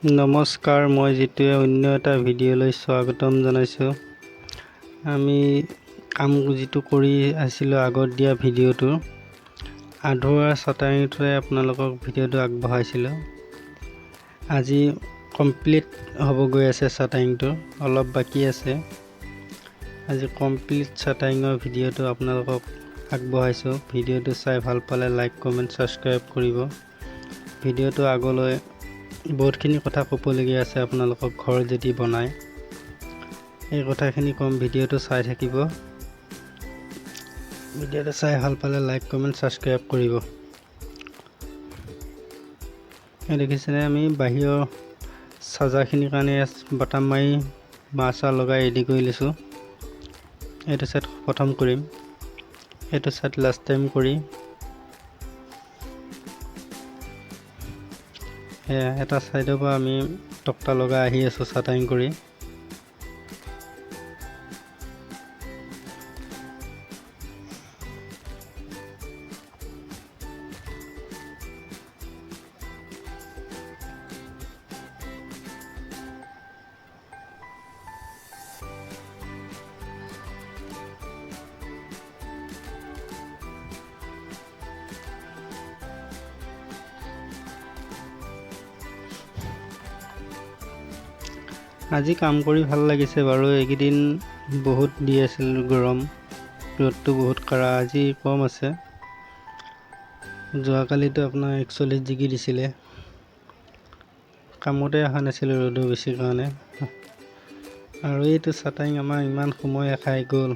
নমস্কাৰ, মই জিতুৱে অন্য এটা ভিডিঅ'লৈ স্বাগতম জনাইছোঁ। আমি কাম যিটো কৰি আছিলোঁ আগত দিয়া ভিডিঅ'টো আধৰুৱা চাটাৰিটোৰে আপোনালোকক ভিডিঅ'টো আগবঢ়াইছিলোঁ। আজি কমপ্লিট হ'ব গৈ আছে চাটাৰিংটো, অলপ বাকী আছে। আজি কমপ্লিট চাটাৰিঙৰ ভিডিঅ'টো আপোনালোকক আগবঢ়াইছোঁ। ভিডিঅ'টো চাই ভাল পালে লাইক, কমেণ্ট, ছাবস্ক্ৰাইব কৰিব। ভিডিঅ'টো আগলৈ বহুতখিনি কথা ক'বলগীয়া আছে। আপোনালোকক ঘৰ যদি বনায় এই কথাখিনি ক'ম, ভিডিঅ'টো চাই থাকিব। ভিডিঅ'টো চাই ভাল পালে লাইক, কমেণ্ট, ছাবস্ক্ৰাইব কৰিব। দেখিছেনে, আমি বাহিৰৰ চাৰ্জাৰখিনিৰ কাৰণে বাটাম মাৰি মাৰ্চাৰ লগাই ৰেডি কৰি লৈছোঁ। এইটো ছাইড প্ৰথম কৰিম, এইটো ছাইড লাষ্ট টাইম কৰি এটা ছাইডৰ পৰা আমি তক্তা লগাই আহি আছোঁ চাটাৰিং কৰি। আজি কাম কৰি ভাল লাগিছে বাৰু। এইকেইদিন বহুত দি আছিল গৰম, ৰ'দটো বহুত কাঢ়া। আজি কম আছে। যোৱাকালিতো আপোনাৰ 41 ডিগ্ৰী দিছিলে। কামতে অহা নাছিলোঁ ৰ'দৰ বেছি কাৰণে। আৰু এইটো চাটাৰিং আমাৰ ইমান সময় খাই গ'ল।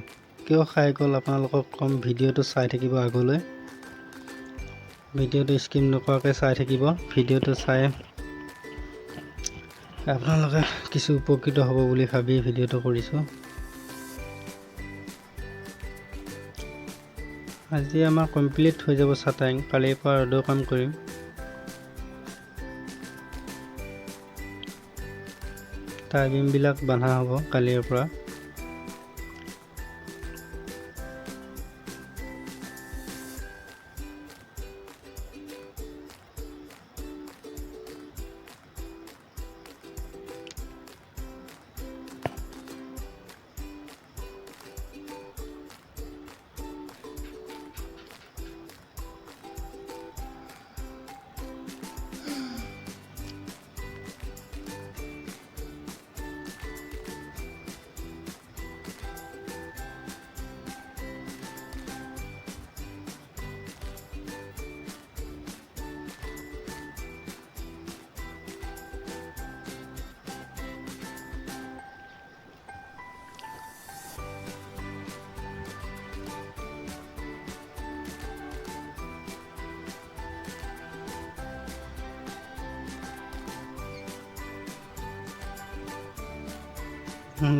কিয় খাই গ'ল আপোনালোকক ক'ম, ভিডিঅ'টো চাই থাকিব আগলৈ। ভিডিঅ'টো স্কিপ নকৰাকৈ চাই থাকিব। ভিডিঅ'টো চাই আপোনালোকে কিছু উপকৃত হ'ব বুলি ভাবি ভিডিঅ'টো কৰিছোঁ। আজি আমাৰ কমপ্লিট হৈ যাব চাটাৰিং। কালিৰ পৰা ৰ'দৰ কাম কৰিম। টাই বিমবিলাক বন্ধা হ'ব কালিৰ পৰা।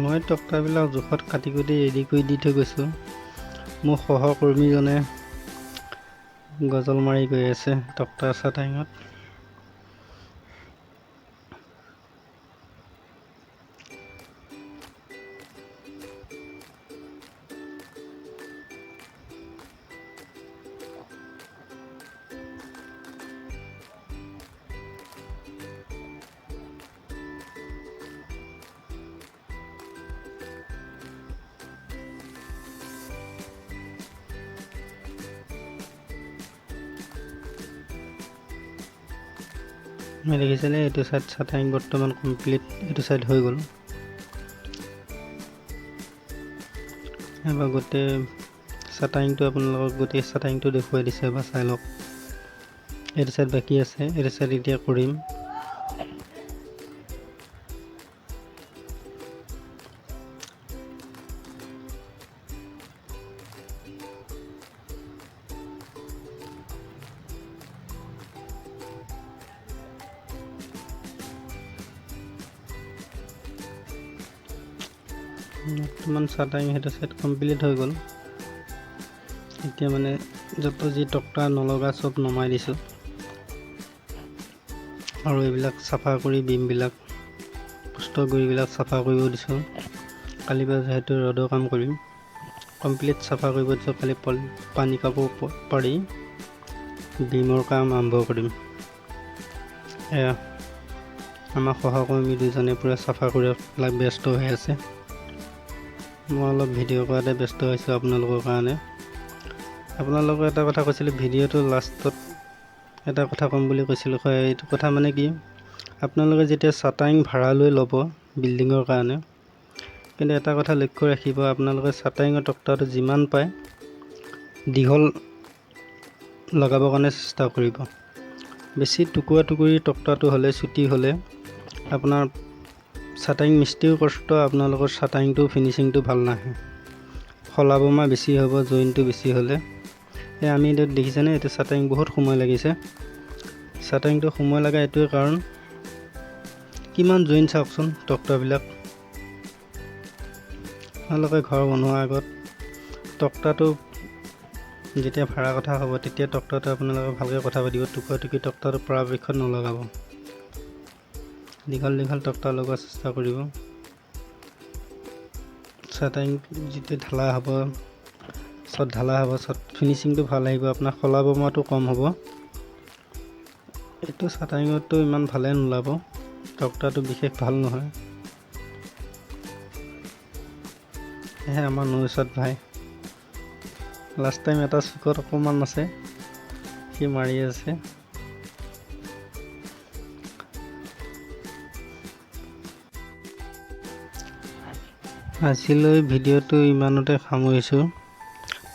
মই তক্তাবিলাক জোখত কাটি ৰেডি কৰি দি থৈ গৈছোঁ। মোৰ সহকৰ্মীজনে গজল মাৰি গৈ আছে তক্তাৰ চাটাৰিঙত। দেখিছেনে, এইটো ছাইড চাটাৰিং বৰ্তমান কমপ্লিট। এইটো ছাইড হৈ গ'ল। এবাৰ গোটেই চাটাৰিংটো আপোনালোকক গোটেই চাটাৰিংটো দেখুৱাই দিছে, এবাৰ চাই লওক। এইটো ছাইড বাকী আছে, এইটো ছাইড এতিয়া কৰিম। বৰ্তমান চাটাৰিং সেইটো ছাইড কমপ্লিট হৈ গ'ল। এতিয়া মানে যত যি তক্তা নলগা চব নমাই দিছোঁ আৰু এইবিলাক চাফা কৰি বিমবিলাক পোষ্ট গুৰিবিলাক চাফা কৰিব দিছোঁ। কালিৰ পৰা যিহেতু ৰ'দৰ কাম কৰিম, কমপ্লিট চাফা কৰিব দিছোঁ। কালি পানী কাপোৰ পাৰি বিমৰ কাম আৰম্ভ কৰিম। এয়া আমাৰ সহকৰ্মী দুজনে পূৰা চাফা কৰি ব্যস্ত হৈ আছে। মই অলপ ভিডিঅ' কৰাতে ব্যস্ত হৈছোঁ আপোনালোকৰ কাৰণে। আপোনালোকক এটা কথা কৈছিলোঁ, ভিডিঅ'টো লাষ্টত এটা কথা ক'ম বুলি কৈছিলোঁ। হয়, এইটো কথা মানে কি, আপোনালোকে যেতিয়া চাটাৰিং ভাড়া লৈ ল'ব বিল্ডিঙৰ কাৰণে, কিন্তু এটা কথা লক্ষ্য ৰাখিব, আপোনালোকে চাটাৰিঙৰ তক্তাটো যিমান পায় দীঘল লগাবৰ কাৰণে চেষ্টা কৰিব। বেছি টুকুৰা টুকুৰি তক্তাটো হ'লে, চুটি হ'লে আপোনাৰ চাটাৰিং মিস্ত্ৰীও কষ্ট, আপোনালোকৰ চাটাৰিংটো ফিনিচিংটো ভাল নাহে। খলা বমা বেছি হ'ব, জইনটো বেছি হ'লে। এই আমি এতিয়া দেখিছেনে, এইটো চাটাৰিং বহুত সময় লাগিছে। চাটাৰিংটো সময় লগা এইটোৱে কাৰণ, কিমান জইন চাওকচোন তক্তাবিলাক। আপোনালোকে ঘৰ বনোৱাৰ আগত তক্তাটো যেতিয়া ভাড়া কথা হ'ব, তেতিয়া তক্তাটো আপোনালোকে ভালকৈ কথা পাতিব। টুকুৰা টুকুৰি তক্তাটো পৰাপক্ষত নলগাব, দীঘল দীঘল তক্তা লগোৱাৰ চেষ্টা কৰিব। চাটাৰিং যেতিয়া ঢালা হ'ব, চট ঢালা হ'ব, চট ফিনিচিংটো ভাল আহিব, আপোনাৰ খলা বমাটো কম হ'ব। এইটো চাটাৰিঙতটো ইমান ভালে নোলাব, তক্তাটো বিশেষ ভাল নহয়। সেয়েহে আমাৰ নৌচাদ ভাই লাষ্ট টাইম এটা চুকত অকণমান আছে, সি মাৰি আছে। আজিলৈ ভিডিঅ'টো ইমানতে সামৰিছোঁ।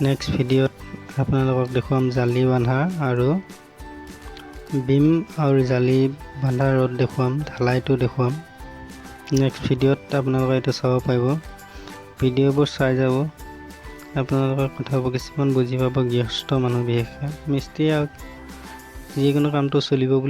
নেক্সট ভিডিঅ'ত আপোনালোকক দেখুৱাম জালি বান্ধা আৰু বিম আৰু জালি বান্ধা ৰড দেখুৱাম, ঢালাইটো দেখুৱাম। নেক্সট ভিডিঅ'ত আপোনালোকে এইটো চাব পাৰিব। ভিডিঅ'বোৰ চাই যাব, আপোনালোকৰ কথাবোৰ কিছুমান বুজি পাব। গৃহস্থ মানুহ বিশেষকৈ মিস্ত্ৰী আৰু যিকোনো কামটো চলিব বুলি